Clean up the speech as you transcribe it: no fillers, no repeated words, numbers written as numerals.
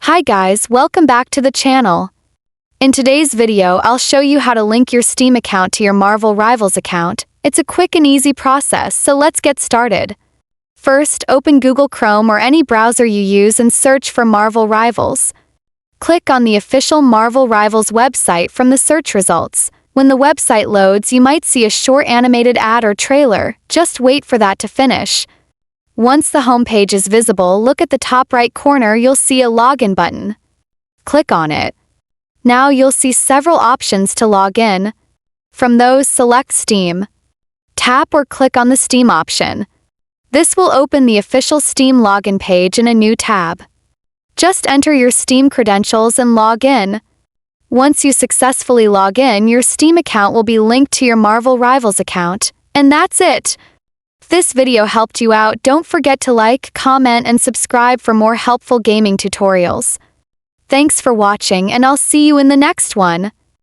Hi guys, welcome back to the channel. In today's video, I'll show you how to link your Steam account to your Marvel Rivals account. It's a quick and easy process, so let's get started. First, open Google Chrome or any browser you use and search for Marvel Rivals. Click on the official Marvel Rivals website from the search results. When the website loads, you might see a short animated ad or trailer. Just wait for that to finish. Once the homepage is visible, look at the top right corner, you'll see a login button. Click on it. Now you'll see several options to log in. From those, select Steam. Tap or click on the Steam option. This will open the official Steam login page in a new tab. Just enter your Steam credentials and log in. Once you successfully log in, your Steam account will be linked to your Marvel Rivals account. And that's it! If this video helped you out, don't forget to like, comment, and subscribe for more helpful gaming tutorials. Thanks for watching, and I'll see you in the next one.